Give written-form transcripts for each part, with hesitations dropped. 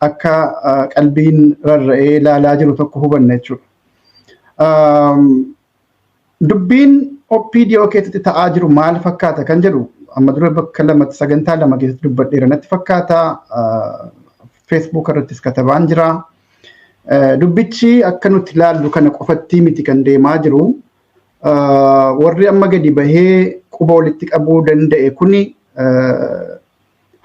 akka qalbiin rarra'ee ilaalaa jiru tokko hubanna jechuudha. Dubbiin OPDO keessatti ta'aa jiru maal fakkaata kan jedhu amma dura bakka lamatti sagantaa lama keessatti dubbadheera natti fakkaata. Facebook irrattis katabaan jira. Dubbichi akka nuti ilaallu kana qofatti miti kan deemaa jiru. Warri amma gadi bahee quba walitti qabuu danda'e kuni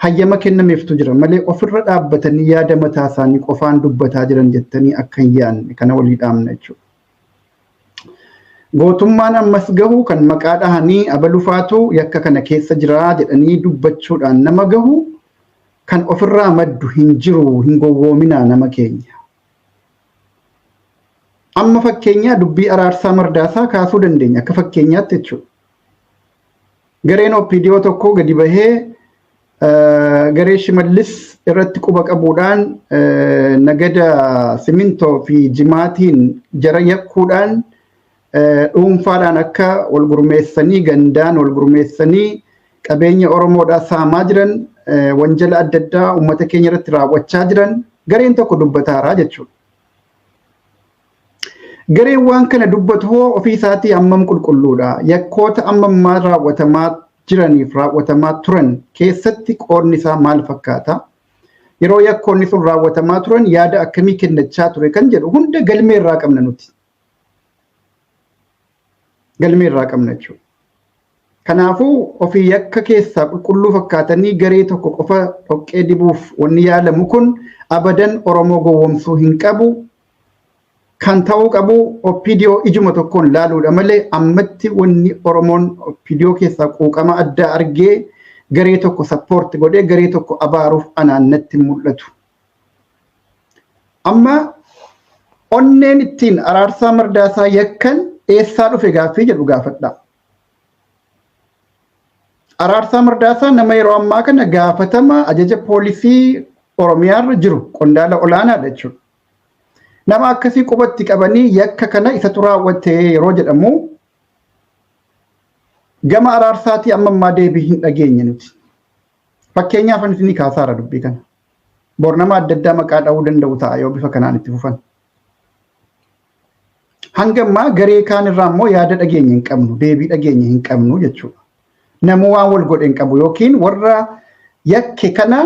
hayyama kennameeftu jira malee ofirra dhaabbatanii yaada mataa isaanii qofaan dubbataa jiran jettanii akka hin yaadne kana walii dhaamna jechuudha. Gootummaan ammas gahu kan maqaa dhahanii abalufaatu yakka kana keessa jira jedhanii dubbachuudhaan nama gahu kan ofirraa maddu hin jiru hin gowwoominaa nama keenya. Amma fakkeenyaa dubbii araarsaa mardaasaa kaasuu dandeenya akka fakkeenyaatti jechuudha. Gareen OPDO tokko gadi bahee garee Shimallis irratti quba qabuudhaan nagada simintoo fi jimaatiin jara yakkuudhaan dhuunfaadhaan akka wal gurmeessanii gandaan wal gurmeessanii qabeenya Oromoodhaa saamaa jiran wanjala adda addaa uummata keenya irratti raawwachaa jiran gareen tokko dubbataara jechuudha. Gareen waan kana dubbatu hoo ofii isaatii hammam qulqulluudha. Yakkoota ammammaa raawwatamaa jiraniif raawwatamaa turan keessatti qoodni isaa maal fakkaata? Yeroo yakkoonni sun raawwatamaa turan yaada akkamii kennachaa ture kan jedhu hunda galmee irraa qabna nuti. Galmee irraa qabna jechuudha. Kanaafuu ofii yakka keessaa qulqulluu fakkaatanii garee tokko qofa dhoqqee dibuuf wanni yaalamu kun abadan Oromoo gowwoomsuu hin qabu. Kan ta'uu qabu OPDO ijuma tokkoon laaluudha malee ammatti wanni Oromoon OPDO keessaa quuqama addaa argee garee tokko sappoorti godhee garee tokko abaaruuf anaannatti mul'atu. Amma onneen ittiin araarsaa mardaasaa yakkan eessaa dhufe gaaffii jedhu gaafadha. Araarsaa mardaasaa nama yeroo ammaa kana gaafatama ajaja poolisii Oromiyaarra jiru qondaala olaanaadha jechuudha. Nama akkasii qubatti qabanii yakka kana isatu raawwate yeroo jedhamu gama araarsaatii ammammaa deebii hin dhageenye nuti. Fakkeenyaaf ani isinii kaasaara dubbii kana. Bor nama adda addaa maqaa dha'uu danda'u ta'a yoo bifa kanaan itti fufan. Hangammaa garee kaan irraa immoo yaada dhageenye hin qabnu, deebii dhageenye hin qabnu jechuudha. Namuu waan wal godhe hin qabu yookiin warra yakke kana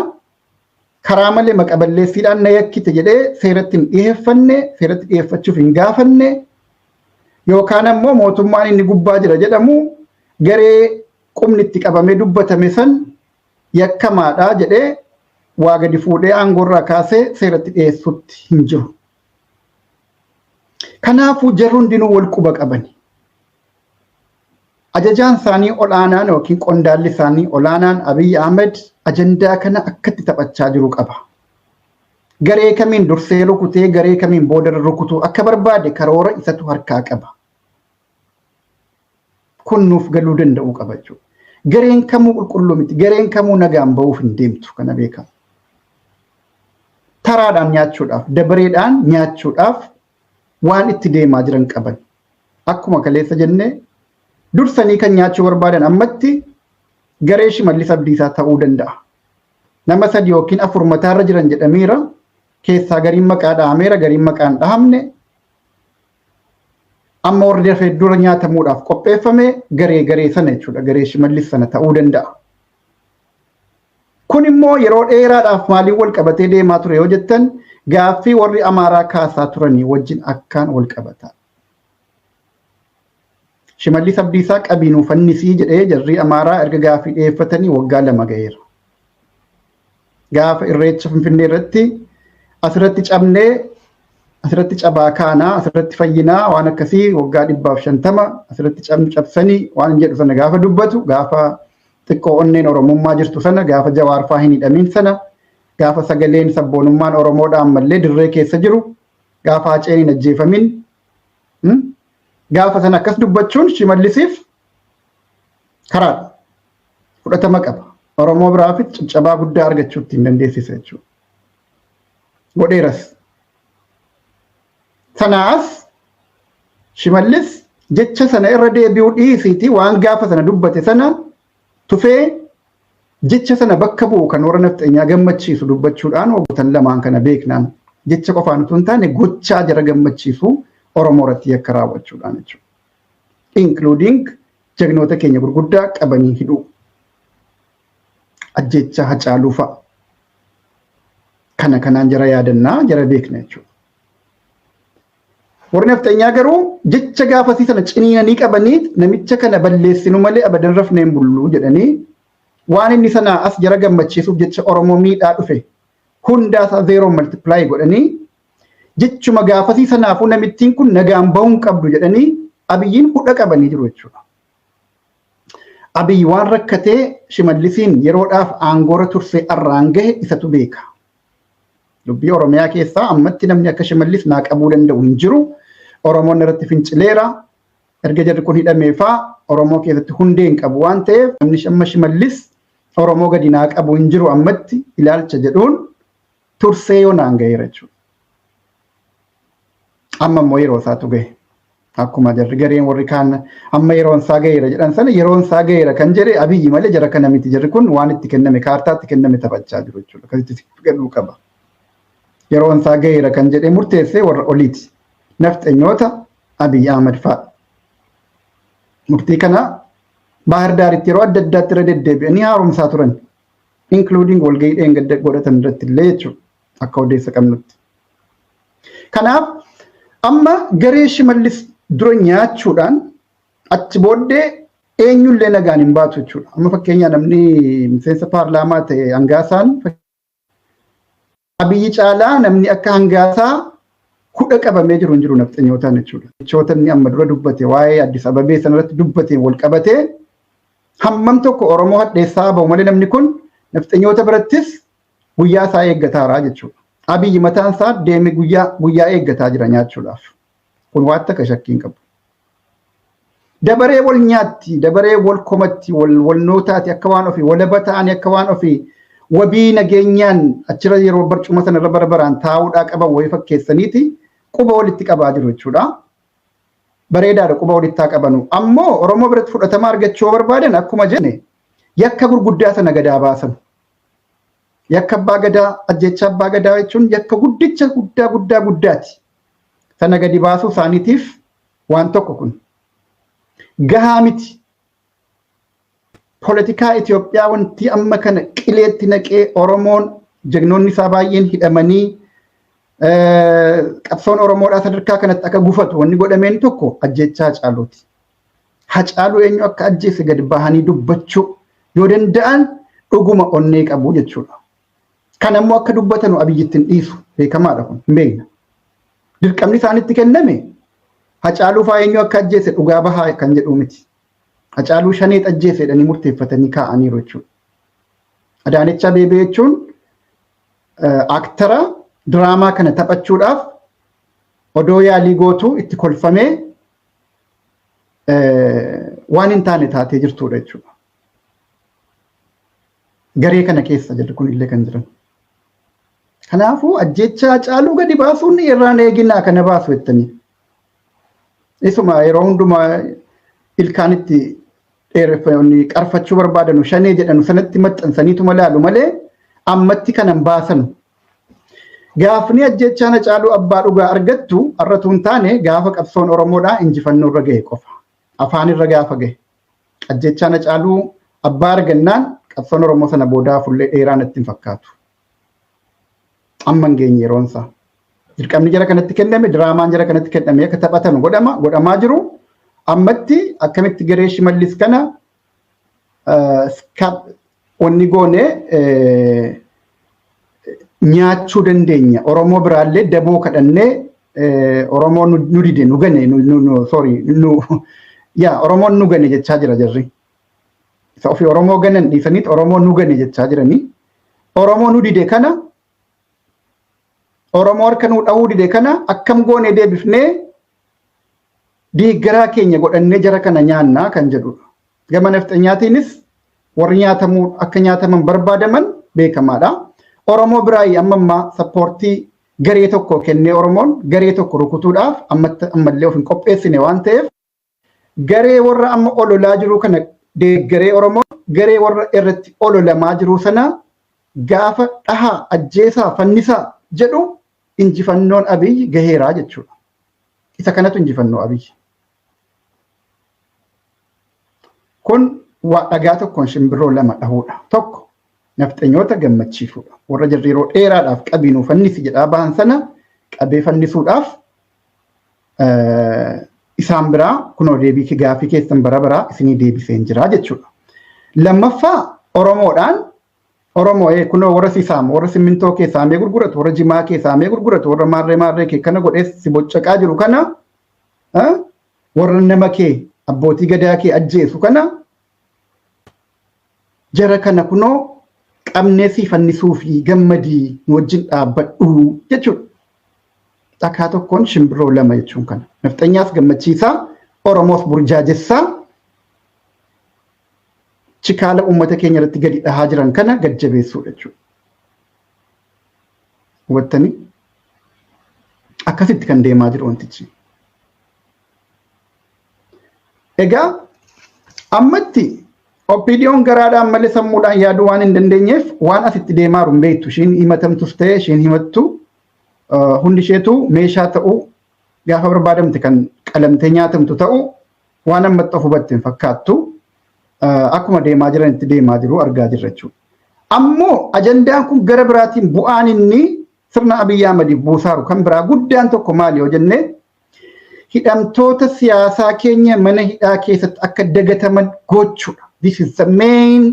karaa malee maqaballeessiidhaan na yakkite jedhee seeratti hin dhiyeeffanne, seeratti dhiyeeffachuuf hin gaafanne yookaan ammoo mootummaan inni gubbaa jira jedhamu garee qubni itti qabamee dubbatame san yakkamaadha jedhee waa gadi fuudhee aangoorraa kaasee seeratti dhiyeessutti hin jiru. Kanaafuu jarri hundinuu wal quba qabani. Ajajaan isaanii olaanaan yookiin qondaalli isaanii olaanaan Abiy Ahmed ajandaa kana akkatti taphachaa jiru qaba. Garee kamiin dursee rukutee garee kamiin boodarra rukutuu akka barbaade karoora isatu harkaa qaba. Kun nuuf galuu danda'uu qaba jechuudha. Gareen kamuu qulqulluu miti. Gareen kamuu nagaan ba'uuf hin deemtu kana beekama. Taraadhaan nyaachuudhaaf, dabareedhaan nyaachuudhaaf waan itti deemaa jiran qaban. Akkuma kaleessa jennee dursanii kan nyaachuu barbaadan ammatti garee Shimallis Abdiisaa ta'uu danda'a. Nama 3 yookiin 4 mataarra jiran jedhameera. Keessaa gariin maqaa dhahameera, gariin maqaa hin dhahamne. Amma warri dafee dura nyaatamuudhaaf qopheeffame garee sana jechuudha. Garee Shimallis sana ta'uu danda'a. Kun immoo yeroo dheeraadhaaf maaliin wal qabatee deemaa ture yoo jettan gaaffii warri Amaaraa kaasaa turanii wajjin akkaan wal qabata. Shimallis Abdiisaa qabiinuu fannisii jedhee jarri Amaaraa erga gaaffii dhiyeeffatanii waggaa 2 ga'eera. Gaafa irreecha Finfinnee irratti asirratti cabnee asirratti cabaa kaanaa asirratti fayyinaa waan akkasii waggaa 150 asirratti cabsanii waan jedhu sana gaafa dubbatu gaafa xiqqoo onneen Oromummaa jirtu sana gaafa Jawaarfaa hin hidhamin sana gaafa sagaleen sabboonummaan Oromoodhaan mallee dirree keessa jiru gaafa Haceen hin ajjeefamin gaafa sana akkas dubbachuun Shimallisiif karaa fudhatama qaba. Oromoo biraaf caccabaa guddaa argachuutti hin dandeessisa jechuudha. Godheeras. Sanaas Shimallis jecha sana irra deebi'uu dhiisiiti waan gaafa sana dubbate sana tufee jecha sana bakka bu'u kan warra nafxeenyaa gammachiisu dubbachuudhaan waggoottan lamaan kana beeknaan jecha qofaan utuu hin taane gochaa jara gammachiisu Oromoo irratti yakka raawwachuudhaan jechuudha. Including jagnoota keenya gurguddaa qabanii hidhuu. Ajjecha Hacaaluu fa'a. Kana kanaan jara yaadannaa jara beekna jechuudha. Warri nafxeenyaa garuu jecha gaafasii sana ciniinanii qabanii namicha kana balleessinu malee abadan rafnee hin bullu jedhanii waan inni sana as jara gammachiisuuf jecha Oromoo miidhaa dhufe hundaasaa zeeroo multiply godhanii jechuma gaafasii sanaafuu namittiin kun nagaan bahuu hin qabdu jedhanii Abiyyiin hudha qabanii jiru jechuudha. Abiyyi waan rakkatee Shimallisiin yeroodhaaf aangoora tursee arraan gahe isatu beeka. Dubbii Oromiyaa keessaa ammatti namni akka Shimallis naa qabuu danda'u hin jiru. Oromoon irratti fincileera. Erga jarri kun hidhameefaa Oromoo keessatti hundee hin qabu waan ta'eef namni amma Shimallis Oromoo gadi naa qabu hin jiru ammatti ilaalcha jedhuun tursee yoo naan gaheera jechuudha. Amma immoo yeroo isaatu gahe. Akkuma jarri gareen warri kaan amma yeroon isaa gaheera jedhan sana yeroon isaa gaheera kan jedhe Abiyyi malee jara kana miti. Jarri kun waan itti kenname kaartaatti kenname taphachaa jiru jechuudha. Akkasitti gadhuu qaba. Yeroon isaa gaheera kan jedhe murteessee warra oliiti. Nafxeenyoota Abiyyi Ahmad fa'a. Murtii kana Baahir Daaritti yeroo adda addaatti irra deddeebi'anii haaromsaa turan. Including walgahii dheengadda godhatan irratti illee jechuudha. Akka odeessa qabnutti. Kanaaf amma garee Shimallis dura nyaachuudhaan achi booddee eenyullee nagaan hin baatu jechuudha. Amma fakkeenyaa namni miseensa paarlaamaa ta'e Hangaasaan Abiyyi caalaa namni akka Hangaasaa hudha qabamee jiru hin jiru nafxanyootaan jechuudha. Jechoota inni amma dura dubbate waa'ee Addis Ababee sanarratti dubbateen wal qabatee hammam tokko Oromoo hadheessaa bahu malee namni kun nafxanyoota birattis guyyaa isaa eeggataara jechuudha. Abiyyi mataan isaa deemee guyyaa eeggataa jira nyaachuudhaaf. Kun waan akka shakkiin qabu. Dabaree wal nyaatti, dabaree wal komatti, wal nootaati akka waan ofii, walaba ta'anii akka waan ofii wabii nageenyaan achirra yeroo barcuma sanarra barbaraan taa'uudhaa qaban wayii fakkeessaniiti quba walitti qabaa jiru jechuudha. Bareedaadha quba walitti haa qabanu. Ammoo Oromoo biratti fudhatama argachuu barbaadan akkuma jenne yakka gurguddaa sana gadaa baasan. Yakka abbaa gadaa, ajjecha abbaa gadaa jechuun yakka guddicha guddaati. Sana gadi baasuu isaaniitiif waan tokko kun gahaa miti. Politikaa Itoophiyaa wanti amma kana qileetti naqee Oromoon jagnoonni isaa baay'een hidhamanii qabsoon Oromoodhaa sadarkaa kanatti akka gufatu wanni godhameen tokko ajjecha Hacaaluuti. Hacaaluu eenyu akka ajjeese gadi bahanii dubbachuu yoo danda'an dhuguma onnee qabu jechuudha. Kan ammoo akka dubbatanu Abiyyitti hin dhiisu beekamaadha kun hin beekna. Dirqamni isaanitti kenname Hacaaluu fa'aa eenyu akka ajjeese dhugaa bahaa kan jedhu miti. Hacaaluu shanee ajjeese jedhanii murteeffatanii kaa'aniiru jechuudha. Adaanech Abeebee jechuun aktara diraamaa kana taphachuudhaaf odoo yaalii gootuu itti kolfamee waan hin taane taatee jirtudha jechuudha. Garee kana keessa jirri kun illee kan jiran. Kanaafuu ajjecha Hacaaluu gadi baasuun irraan eeginaa kana baasu jettanii. Isuma yeroo hundumaa ilkaanitti dheereffamanii qarfachuu barbaadanu shanee jedhanu sanatti maxxansaniituma laalu malee ammatti kanan baasanu. Gaafni ajjechaan Hacaaluu abbaa dhugaa argattu har'atu hin taane gaafa qabsoon Oromoodhaa injifannoo irra gahe qofa. Afaan irra gaafa gahe. Ajjechaan Hacaaluu abbaa argannaan qabsoon Oromoo sana boodaa fullee dheeraan itti hin fakkaatu. Amma hin geenye yeroon isaa. Dirqamni jara kanatti kenname, diraamaan jara kanatti kenname akka taphatan godhamaa jiru. Ammatti akkamitti garee Shimallis kana wanni goone nyaachuu dandeenya. Oromoo biraallee daboo kadhannee Oromoo nu dide nu gane Oromoon nu gane jechaa jira jarri. Isa ofii Oromoo ganan dhiisaniit Oromoo nu gane jechaa jiranii. Oromoo nu dide kana Oromoo harka nu dhahuu dide kana akkam goone deebifnee deeggaraa keenya godhannee jara kana nyaannaa kan jedhudha. Gama nafxanyaatiinis warri nyaatamuu akka nyaataman barbaadaman beekamaadha. Oromoo biraayi ammaa sappoortii garee tokko kennee Oromoon garee tokko rukutuudhaaf ammallee of hin qopheessine waan ta'eef garee warra amma ololaa jiru kana deeggaree Oromoo garee warra irratti ololamaa jiru sana gaafa dhahaa ajjeesaa fannisaa jedhu injifannoon Abiyyi gaheeraa jechuudha. Isa kanatu injifannoo Abiyyi. Kun waa dhagaa tokkoon shimbirroo lama dhahuudha. Tokko nafxanyoota gammachiisuudha. Warra jarri yeroo dheeraadhaaf qabiinuu fannisi jedhaa bahan sana qabee fannisuudhaaf isaan biraa kunoo deebii gaafii keessan bara baraa isinii deebiseen jira jechuudha. Lammaffaa Oromoodhaan Oromoo kunoo warra sisaam warra simmintoo keessaa mee gurguratu warra jimaa keessaa mee gurguratu warra maarree kee kana godhees si boccaqaa jiru kana warra nama kee abbootii gadaa kee ajjeesu kana jara kana kunoo qabnee si fannisuu fi gammadii wajjin dhaabbadhu jechuudha. Dhakaa tokkoon shimbirroo lama jechuun kana. Nafxanyaas gammachiisaa, Oromoos burjaajessaa, chikaala uummata keenya irratti gadi dhahaa jiran kana gad-jabeessuu jechuudha. Hubattanii? Akkasitti kan deemaa jiru wantichi. Egaa ammatti OPDO'n garaadhaan malee sammuudhaan yaaduu waan hin dandeenyeef waan asitti deemaa jiru hin beektu. Ishiin himatamtus ta'e ishiin himattu hundi isheetu meeshaa ta'uu gaafa barbaadamte kan qalamtee nyaatamtu ta'uu waan ammatti of hubatte hin fakkaattu. Akkuma deemaa jiran itti deemaa jiru argaa jirra jechuudha. Ammoo ajandaan kun gara biraatiin bu'aan inni sirna Abiyyi Ahmediif buusaaru kan biraa guddaan tokko maali yoo jenne hidhamtoota siyaasaa keenya mana hidhaa keessatti akka dagataman gochuudha. This is the main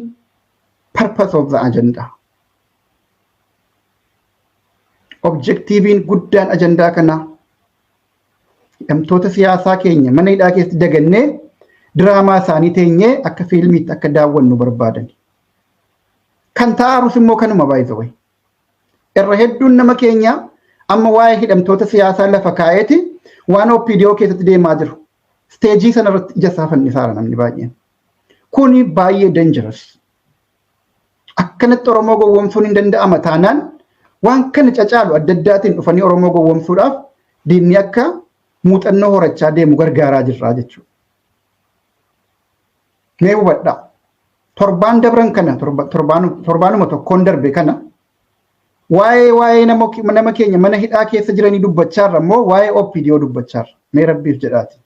purpose of the agenda. Objectiviin guddaan ajandaa kana hidhamtoota siyaasaa keenya mana hidhaa keessatti dagannee diraamaa isaanii teenyee akka fiilmiitti akka daawwannu barbaadan. Kan ta'arus immoo kanuma baay'ee. Irra hedduun nama keenya amma waa'ee hidhamtoota siyaasaa lafa kaa'eeti waan OPDO keessatti deemaa jiru. Steejii sana irratti ija isaa fannisaara namni baay'een. Kuni baay'ee dangerous. Akkanatti Oromoo gowwoomsuun hin danda'ama taanaan waan kana cacaalu adda addaatiin dhufanii Oromoo gowwoomsuudhaaf diinni akka muuxannoo horachaa deemu gargaaraa jirra jechuudha. Mee hubadhaa. Torbaan dabran kana torbaanuma tokkoon darbe kana waa'ee nama keenya mana hidhaa keessa jiranii dubbachaarra immoo waa'ee OPDO dubbachaarra. Mee rabbiif jedhaati.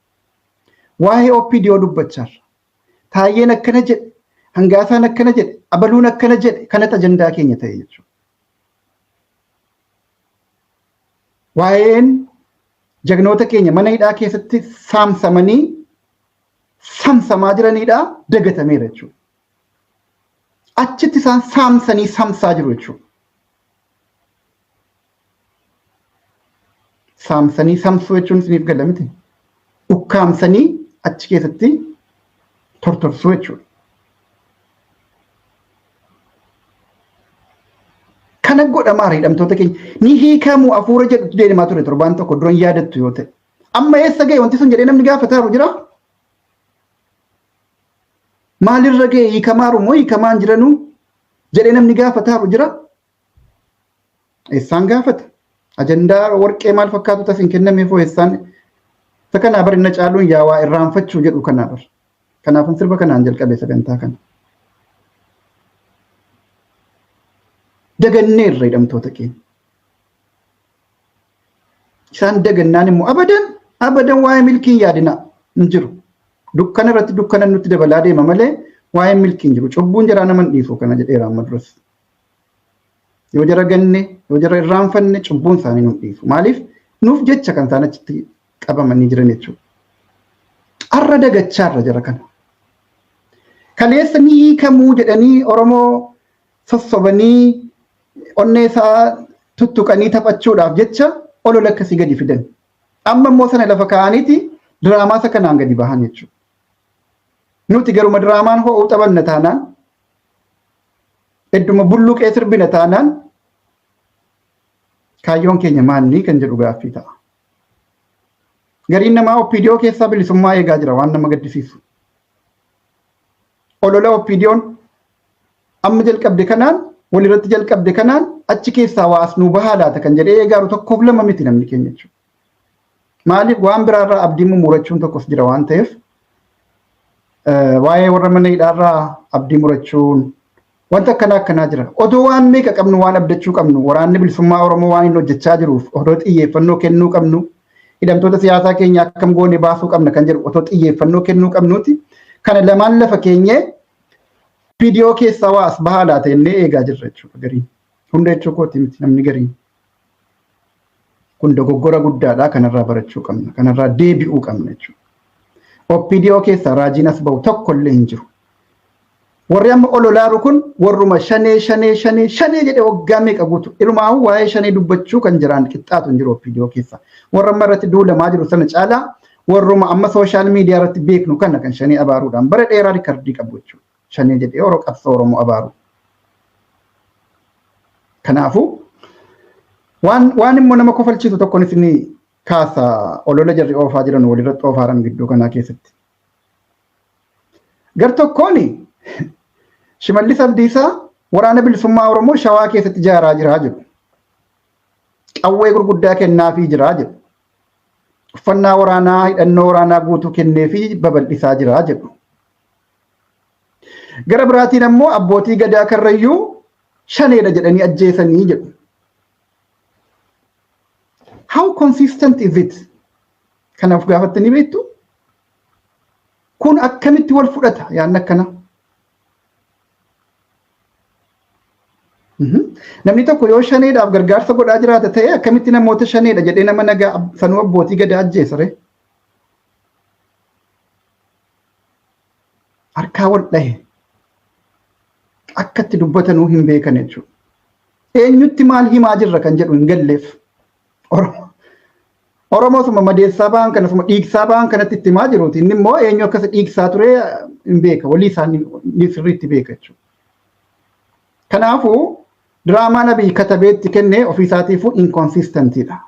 Waa'ee OPDO dubbachaarra. Taayyeen akkana jedhe, hangaasaan akkana jedhe, abaluun akkana jedhe kanatu ajandaa keenya ta'e jechuudha. Waa'een jagnoota keenya mana hidhaa keessatti saamsamanii samsamaa jiranidha dagatameera jechuudha. Achitti isaan saamsanii samsaa jiru jechuudha. Saamsanii samsuu jechuun isiniif gala miti. Ukkaamsanii achi keessatti tortorsuu jechuudha. Kana godhamaa hidhamtoota keenya ni hiikamuu hafuura jedhutu deemaa ture torbaan tokko duran yaadattu yoo ta'e. Amma eessa ga'e wanti sun jedhee namni gaafataaru jira? Maalirra ga'e hiikamaaru moo hiikamaan jiranuu jedhee namni gaafataaru jira? Eessaan gaafata? Ajandaa warqee maal fakkaatu tas hin kennameefoo eessaan isa kanaa bari na caaluun yaa waa irraanfachuu jedhu kanaa bari. Kanaafan sirba kanaan jalqabe sagantaa kana. Dagannee irra hidhamtoota keenya. Isaan dagannaan immoo abadan waa'ee milkiin yaadinaa hin jiru. Dukkana irratti dukkana nutti dabalaa deema malee waa'ee milkiin jiru. Cubbuun jaraa naman dhiisu kana jedheera amma duras. Yoo jara ganne, yoo jara irraanfanne cubbuun isaanii nu dhiisu. Maaliif nuuf jecha kan isaan achitti qabamanii jiran jechuudha. Arra dagachaarra jara kana. Kaleessa ni hiikamuu jedhanii Oromoo sossobanii onnee isaa tuttuqanii taphachuudhaaf jecha olola akkasii gadi fidan. Amma immoo sana lafa kaa'aniiti diraamaa isa kanaan gadi bahan jechuudha. Nuti garuma diraamaan ho'uu taphanna taanaan hedduma bulluqee sirbina taanaan kaayyoon keenya maanni kan jedhu gaaffii ta'a. Gariin namaa OPDO keessaa bilisummaa eegaa jira waan nama gaddisiisu. Olola OPDO'n amma jalqabde kanaan walirratti jalqabde kanaan achi keessaa waasnuu bahaa laata kan jedhee eegaaru tokkoof lama miti namni keenya jechuudha. Maaliif waan biraarraa abdii mumurachuun tokkos jira waan ta'eef waa'ee warra mana hidhaarraa abdii murachuun wanta akkanaa jira. Odoo waan meeqa qabnu waan abdachuu qabnu waraanni bilisummaa Oromoo waan inni hojjechaa jiruuf odoo xiyyeeffannoo kennuu qabnu hidhamtoota siyaasaa keenya akkam goone baasuu qabna kan jedhu otoo xiyyeeffannoo kennuu qabnuuti. Kana lamaan lafa keenyee OPDO keessaa waa as bahaa laata jennee eegaa jirra jechuudha gariin. Hunda jechuu kooti miti namni gariin. Kun dogoggora guddaadha kanarraa barachuu qabna. Kanarraa deebi'uu qabna jechuudha. OPDO keessaa raajiin as bahu tokko illee hin jiru. Warri amma ololaaru kun warruma shanee jedhe waggaa meeqa guutu. Ilmaahu waa'ee shanee dubbachuu kan jiraan qixxaatu hin jiru OPDO keessa. Warra amma irratti duulamaa jiru sana caalaa warruma amma sooshaal miidiyaa irratti beeknu kana kan shanee abaaruudhaan bara dheeraa rikardii qabu jechuudha. Shanee jedhee yeroo qabsoo Oromoo abaaru. Kanaafuu waan immoo nama kofalchiisu tokkonis ni kaasa olola jarri oofaa jiran walirratti oofaaran gidduu kanaa keessatti. Gar tokkooni Shimallis Abdiisaa waraana bilisummaa Oromoo Shawaa keessatti ijaaraa jiraa jedhu. Qawwee gurguddaa kennaafii jiraa jedhu. Uffannaa waraanaa hidhannoo waraanaa guutuu kenneefii babal'isaa jiraa jedhu. Gara biraatiin ammoo abbootii gadaa karrayyuu shaneedha jedhanii ajjeesanii jedhu. How consistent is it? Kanaaf gaafattanii beektu? Kun akkamitti wal fudhata yaadni akkana? Namni tokko yoo shaneedhaaf gargaarsa godhaa jiraata ta'e akkamitti namoota shaneedha jedhee nama nagaa sanuu abbootii gadaa ajjeesare? Harkaa wal dhahe. Akkatti dubbatanuu hin beekan jechuudha. Eenyutti maal himaa jirra kan jedhu hin galleef. Oromoo suma madeessaa ba'an kana suma dhiigsaa ba'an kanatti itti himaa jiruuti. Inni immoo eenyu akkas dhiigsaa ture hin beeka. Walii isaanii sirriitti beeka jechuudha. Kanaafuu diraamaa nabii katabeetti kennee ofiisaatiifuu inconsistentiidha.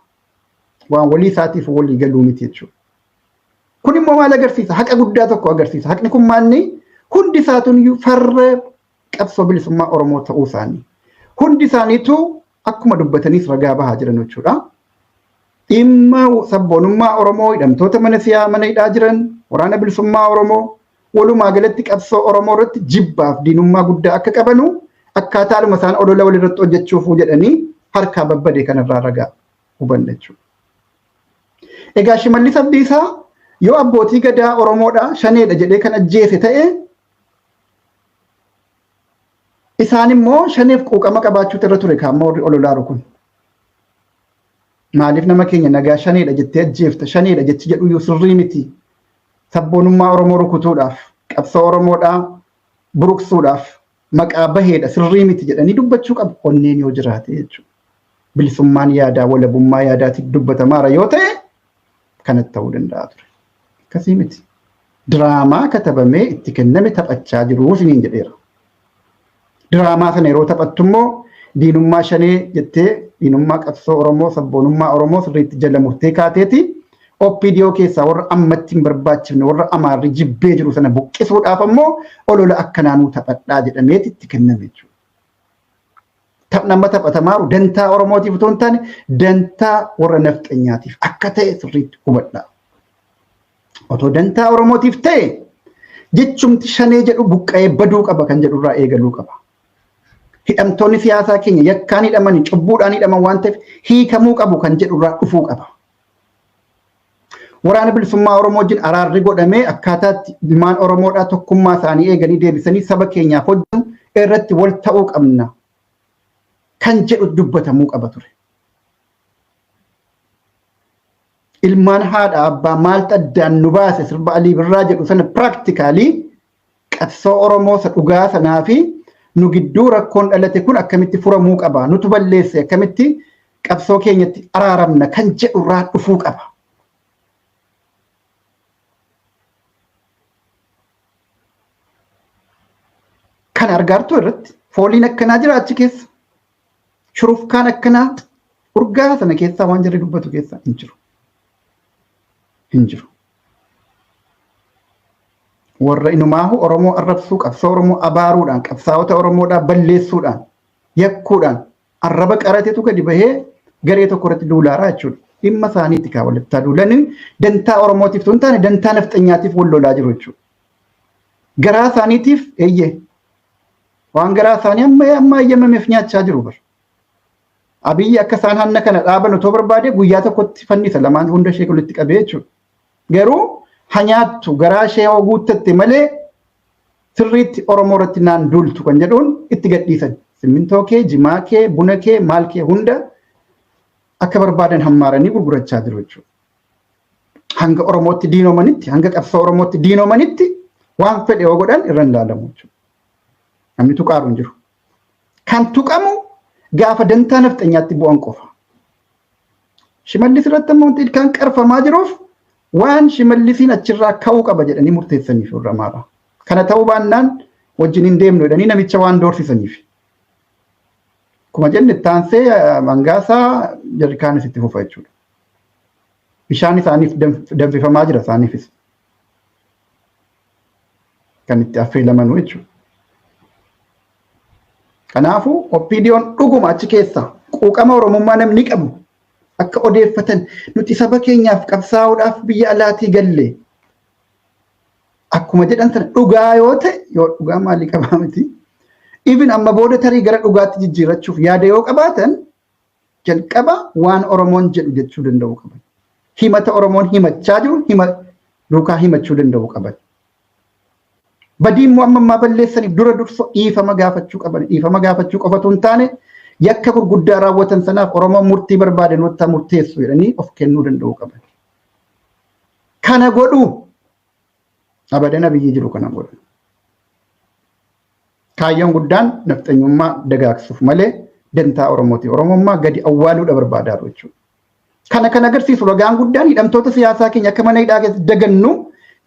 Waan walii isaatiifuu walii galuu miti jechuudha. Kun immoo maal agarsiisa? Haqa guddaa tokko agarsiisa. Haqni kun maalni hundi isaatuun farra qabsoo bilisummaa Oromoo ta'uu isaanii. Hundi isaaniitu akkuma dubbataniis ragaa bahaa jiran jechuudha. Dhimma sabboonummaa Oromoo hidhamtoota mana hidhaa jiran waraana bilisummaa Oromoo walumaa galatti qabsoo Oromoo irratti jibbaaf diinummaa guddaa akka qabanu akkaataa haaluma isaan olola walirratti hojjechuuf jedhanii harkaa babbadee kanarraa ragaa hubanna jechuudha. Egaa Shimallis Abdiisaa yoo abbootii gadaa Oromoodha shaneedha jedhee kan ajjeese ta'e isaan immoo shaneef quuqama qabaachuutu irra ture kaamma warri ololaaru kun. Maaliif nama keenya nagaa shaneedha jettee ajjeefta shaneedha jechi jedhu iyyuu sirrii miti. Sabboonummaa Oromoo rukutuudhaaf qabsoo Oromoodhaa buruqsuudhaaf maqaa baheedha sirrii miti jedhanii dubbachuu qabu onneen yoo jiraate jechuudha. Bilisummaan yaadaa walabummaa yaadaatiif dubbatamaara yoo ta'e kanatti ta'uu danda'a ture. Akkasii miti. Diraamaa katabamee itti kenname taphachaa jiru isiniin jedheera. Diraamaa sana yeroo taphattu immoo diinummaa shanee jettee diinummaa qabsoo Oromoo sabboonummaa Oromoo sirriitti jala murtee kaateeti. OPDO keessaa warra ammatti hin barbaachifne warra amaarri jibbee jiru sana buqqisuudhaaf ammoo olola akkanaanuu taphadhaa jedhameeti itti kenname jechuudha. Nama taphatamaaru dantaa Oromootiif otoo hin taane dantaa warra nafxanyaatiif akka ta'e sirriitti hubadhaa. Otoo dantaa Oromootiif ta'e jechumti shanee jedhu buqqa'ee baduu qaba kan jedhu irraa eegaluu qaba. Hidhamtoonni siyaasaa keenya yakkaan hidhamanii cubbuudhaan hidhaman waan ta'eef hiikamuu qabu kan jedhu irraa dhufuu qaba. Waraana bilisummaa Oromoo wajjin araarri godhamee akkaataatti ilmaan Oromoodhaa tokkummaa isaanii eeganii deebisanii saba keenyaaf hojjetu irratti wal ta'uu qabna kan jedhu dubbatamuu qaba ture. Ilmaan haadha abbaa maaltu addaan nu baase sirba Alii Birraa jedhu sana piraaktikaalii qabsoo Oromoo isa dhugaa sanaa fi nu gidduu rakkoon dhalate kun akkamitti furamuu qaba nutu balleesse akkamitti qabsoo keenyatti araaramna kan jedhu irraa dhufuu qaba. Kan argaartuu irratti fooliin akkanaa jira achi keessa. Shurufkaan akkanaa urgaa sana keessaa waan jirri dubbatu keessaa hin jiru. Hin jiru. Warra inumaahu Oromoo arrabsuu qabsoo Oromoo abaaruudhaan qabsaa'ota Oromoodhaa balleessuudhaan yakkuudhaan arraba qarateetu gadi bahee garee tokko irratti duulaaraa jechuudha. Dhimma isaaniitti kaa walitti duulanii dantaa Oromootiif tun taane dantaa nafxanyaatiif wal lolaa jiru jechuudha. garaa isaaniitiif eeyyee waan garaa isaanii amma eeyyamameef nyaachaa jiru bar. Abiyyi akka isaan hanna kana dhaaban otoo barbaade guyyaa tokkotti fannisa lamaan hunda ishee walitti qabee jechuudha. Garuu hanyaattu garaa ishee guuttatte malee sirriitti Oromoo irratti naan duultu kan jedhuun itti gadhiisan. Simmintoo kee, jimaa kee, buna kee, maal kee hunda akka barbaadan hammaaranii gurgurachaa jiru jechuudha. Hanga Oromootti diinoomanitti, hanga qabsoo Oromootti diinoomanitti waan fedhe yoo godhan irra hin laalamu jechuudha. Namni tuqaaru hin jiru. Kan tuqamu gaafa dantaa nafxanyaatti bu'an qofa. Shimallis irratti ammoo wanti kan qarfamaa jiruuf waan shimallisiin achirraa ka'uu qaba jedhanii murteessaniif irra maara. Kana ta'uu baannaan wajjin hin deemnu jedhanii namicha waan doorsisaniif. Kuma jenne taansee mangaasaa jarrikaanis itti fufa jechuudha. Bishaan isaaniif danfifamaa jira isaaniifis. Kan itti affeelamanuu jechuudha. Kanaafuu OPDO'n dhuguma achi keessa quuqama Oromummaa namni qabu akka odeeffatan nuti saba keenyaaf qabsaa'uudhaaf biyya alaatii galle. Akkuma jedhan sana dhugaa yoo ta'e yoo dhugaa maalii qabaa miti. Even amma booda tarii gara dhugaatti jijjiirrachuuf yaada yoo qabaatan jalqaba waan Oromoon jedhu jechuu danda'u qaban. Himata Oromoon himachaa jiru duukaa himachuu danda'u qaban. Badiin ammaa balleessaniif dura dursoo dhiifama gaafachuu qaban. Dhiifama gaafachuu qofatu hin taane yakka gurguddaa raawwatan sanaaf Oromoon murtii barbaadan wanta murteessu jedhanii of kennuu danda'u qaban. Kana godhu abadan abiyyi jiru kana godhu. Kaayyoon guddaan nafxanyummaa dagaagsuuf malee dantaa Oromooti. Oromummaa gadi awwaaluudha barbaadaa jechuudha. Kana agarsiisu ragaan guddaan hidhamtoota siyaasaa keenya akka mana hidhaa keessatti dagannu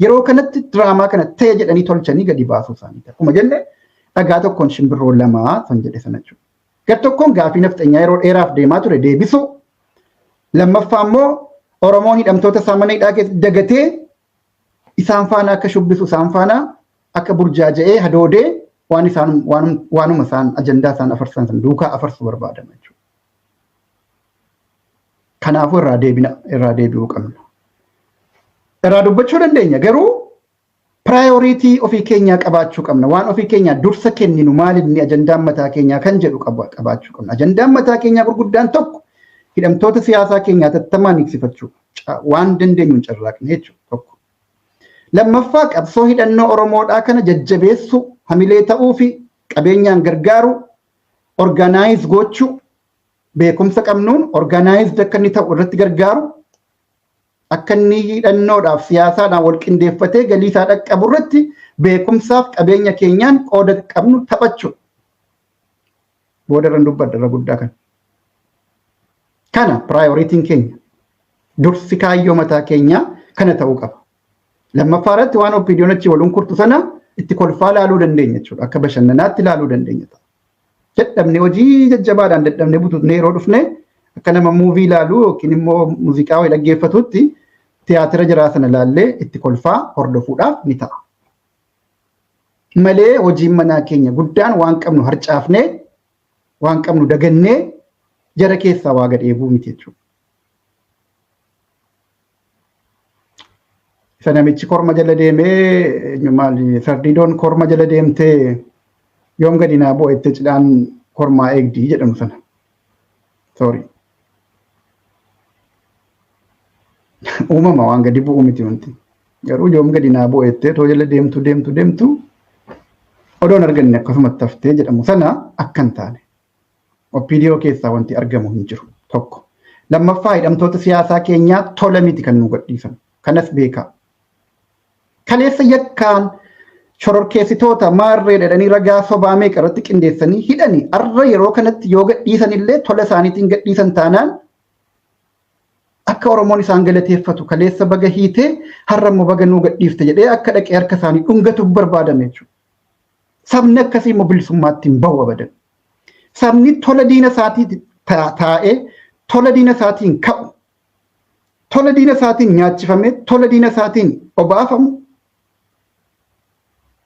yeroo kanatti diraamaa kana ta'e jedhanii tolchanii gadi baasuu isaaniiti. Akkuma jenne dhagaa tokkoon shimbirroo lamaa san jedhe sana jechuudha. Gar tokkoon gaafii nafxanyaa yeroo dheeraaf deemaa ture deebisu. Lammaffaa immoo Oromoon hidhamtoota isaa mana hidhaa keessatti dagatee isaan faana akka shubbisu isaan faana akka burjaaja'ee hadoodee waanuma isaan ajandaa isaan afarsan san duukaa afarsuu barbaadama jechuudha. Kanaafuu irraa deebi'uu qabna. Irraa dubbachuu dandeenya garuu piraayoriitii ofii keenyaa qabaachuu qabna. Waan ofii keenyaa dursa kenninu maalinni ajandaan mataa keenyaa kan jedhu qabaachuu qabna. Ajandaan mataa keenyaa gurguddaan tokko hidhamtoota siyaasaa keenyaa tattamaan hiiksifachuu waan dandeenyu hin carraaqne jechuudha tokko. Lammaffaa qabsoo hidhannoo Oromoodhaa kana jajjabeessuu hamilee ta'uu fi qabeenyaan gargaaru orgaanaayiz gochuu beekumsa qabnuun orgaanaayiz akka inni ta'u irratti gargaaru akka inni hidhannoodhaaf siyaasaadhaan wal qindeeffatee galii isaa dhaqqabu irratti beekumsaaf qabeenya keenyaan qooda qabnu taphachuu. Booda irraan dubbadda irra guddaa kana. Kana piraayoriitiin keenya dursi kaayyoo mataa keenyaa kana ta'uu qaba. Lammaffaa irratti waan OPDO'n achi waliin kurtu sana itti kolfaa laaluu dandeenya jechuudha. Akka bashannanaatti laaluu dandeenya. Dadhabne hojii jajjabaadhaan dadhabne bututne yeroo dhufne akka nama muuvii laaluu yookiin immoo muuziqaa wayii dhaggeeffatutti tiyaatira jiraa sana laallee itti kolfaa hordofuudhaaf ni ta'a. Malee hojiin manaa keenya guddaan waan qabnu harcaafnee waan qabnu dagannee jara keessaa waa gad eeguu miti jechuudha. Isa namichi korma jala deemee maali sardiidoon korma jala deemtee yoom gadi naa bu'eette cidhaan kormaa eegdii jedhamu sana. Sorry. Uumama waan gadi bu'u miti wanti. Garuu yoom gadi naa bu'eette too jala deemtu odoon arganne akkasumatti haftee jedhamu sana akka hin taane. OPDO keessaa wanti argamu hin jiru tokko. Lammaffaa hidhamtoota siyaasaa keenyaa tola miti kan nu gadhiisan. Kanas beekaa. Kaleessa yakkaan shororkeessitoota maarree dhadhanii ragaa sobaa meeqa irratti qindeessanii hidhanii arra yeroo kanatti yoo gadhiisan illee tola isaaniitiin gadhiisan taanaan akka Oromoon isaan galateeffatu kaleessa baga hiitee har'a immoo baga nuu gadhiifte jedhee akka dhaqee harka isaanii dhungatuuf barbaadame jechuudha. Sabni akkasii immoo bilisummaatti hin bahu abadan. Sabni tola diina isaatii taa'ee tola diina isaatiin ka'u tola diina isaatiin nyaachifame tola diina isaatiin obaafamu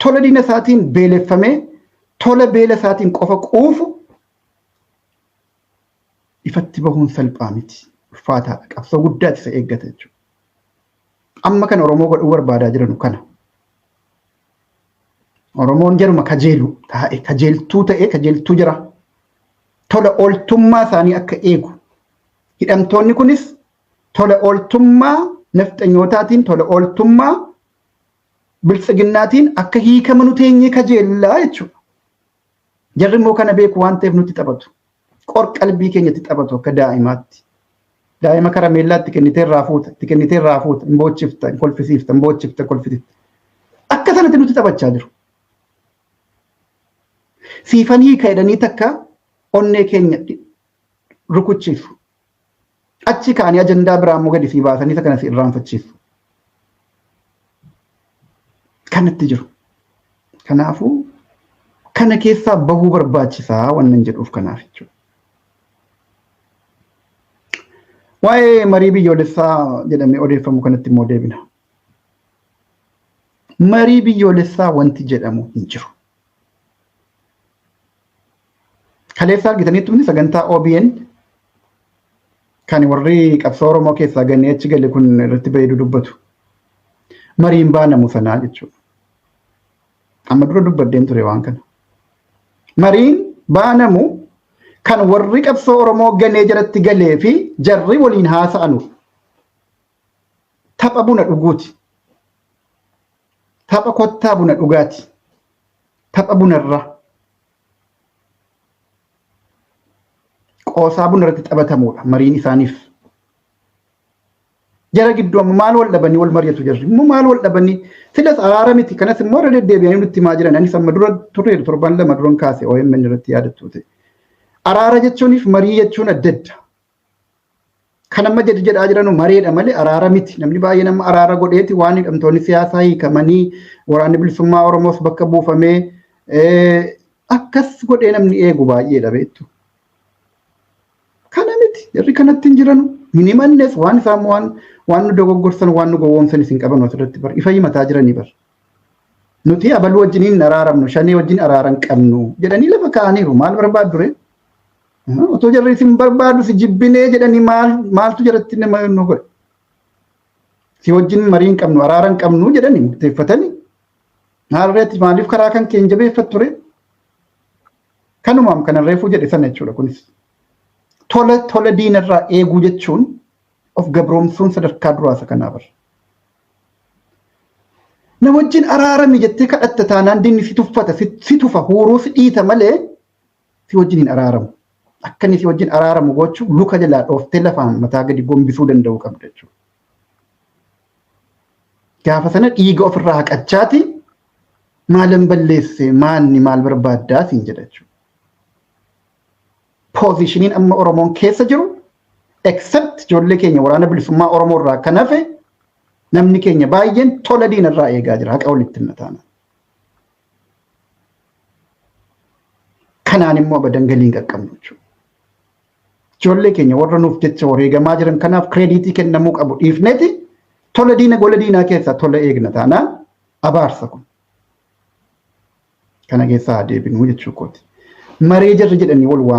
tola diina isaatiin beeleffamee tola beela isaatiin qofa quufu ifatti bahuun salphaa miti. Ulfaataadha. Qabsoo guddaatti isa eeggata jechuudha. Amma kan Oromoo godhuu barbaadaa jiranu kana. Oromoon jaruma kajeelu taa'e kajeeltuu ta'e kajeeltuu jira. Tola ooltummaa isaanii akka eegu. Hidhamtoonni kunis tola ooltummaa nafxanyootaatiin tola ooltummaa biltsiginnaatiin akka hiikamanu teenyee kajeellaa jechuudha. Jarri immoo kana beeku waan ta'eef nutti taphatu. Qorqalbii keenyatti taphatu akka daa'imaatti. Daa'ima karameellaatti kennitee irraa fuuta, itti kennitee irraa fuuta, hin boochifta, hin kolfisiifta, hin boochifta, kolfisiifta. Akka sanatti nutti taphachaa jiru. Siifanii kaa'edanii takka onnee keenya rukuchiisu. Achi kaanii ajandaa biraa immoo gadi sii baasanii isa kana si irraanfachiisu. Kanatti jiru. Kanaafuu kana keessaa bahuu barbaachisaa wannan jedhuuf kanaaf jechuudha. Waa'ee marii biyyoolessaa jedhamee odeeffamu kanatti immoo deebina. Marii biyyoolessaa wanti jedhamu hin jiru. Kaleessaa argitanitti humni sagantaa OBN kan warri qabsoo Oromoo keessaa gannee achi gale kun irratti bareedu dubbatu. Mariin baanamu sanaa jechuudha. Amma dura dubbadeen ture waan kana. Mariin baanamu kan warri qabsoo Oromoo ganee jalatti galee fi jarri waliin haasa'anu. Tapha buna dhuguuti. Tapha kottaa buna dhugaati. Tapha bunarra. Qoosaa buna irratti taphatamudha mariin isaaniif. Jara gidduu amma maal wal dhabanii wal mari'atu jarri. Immoo maal wal dhabanii silas araara miti kanas immoo irra deddeebi'anii nutti himaa jiran. Anis amma dura turre torban lama duran kaase OMN irratti yaadattu ta'e. Araara jechuuniif marii jechuun adda adda. Kan amma jedhaa jiranu mareedha malee araara miti. Namni baay'een amma araara godheeti waan hidhamtoonni siyaasaa hiikamanii waraanni bilisummaa Oromoos bakka buufamee akkas godhee namni eegu baay'eedha beektu. Kana miti jarri kanatti hin jiranu. Minimannes waan isaan waan nu dogoggorsan waan nu gowwoomsan isin qaban asirratti bar ifa himataa jiranii bar. Nuti abaluu wajjiniin araaramnu shanee wajjin araaran qabnu jedhanii lafa kaa'aniiru maal barbaaddu ree? Otoo jarri isin barbaadu si jibbinee jedhanii maaltu jaratti nama nu godhe? Si wajjin marii hin qabnu araaran qabnu jedhanii murteeffatanii. Maalirratti maaliif karaa kan keenya jabeeffattu ree? Kanumaam kanan reefuu jedhe sana jechuudha kunis. Tola diinarraa eeguu jechuun of gabroomsuun sadarkaa duraasa kanaa bar. Nama wajjin araarami jettee kadhatta taanaan diinni si tuffata, si tufa, huuruu si dhiita malee si wajjin hin araaramu. Akka inni si wajjin araaramu gochuun luka jalaa dhooftee lafaan mataa gadi gombisuu danda'u qabda jechuudha. Gaafa sana dhiiga ofirraa haqachaati maalan balleesse maanni maal barbaaddaa siin jedha jechuudha. Posiishiniin amma Oromoon keessa jiru except ijoollee keenya waraana bilisummaa Oromoo irraa kan hafe namni keenya baay'een tola diinarraa eegaa jira haqa walitti hin taana. Kanaan immoo abadan galii hin qaqqabnu jechuudha. Ijoollee keenya warra nuuf jecha wareegamaa jiran kanaaf kireediitii kennamuu qabu dhiifneeti tola diina gola diinaa keessaa tola eegna taanaan abaarsa kun. Kana keessaa deebinuu jechuu kooti. Maree jarri jedhanii wal waamu.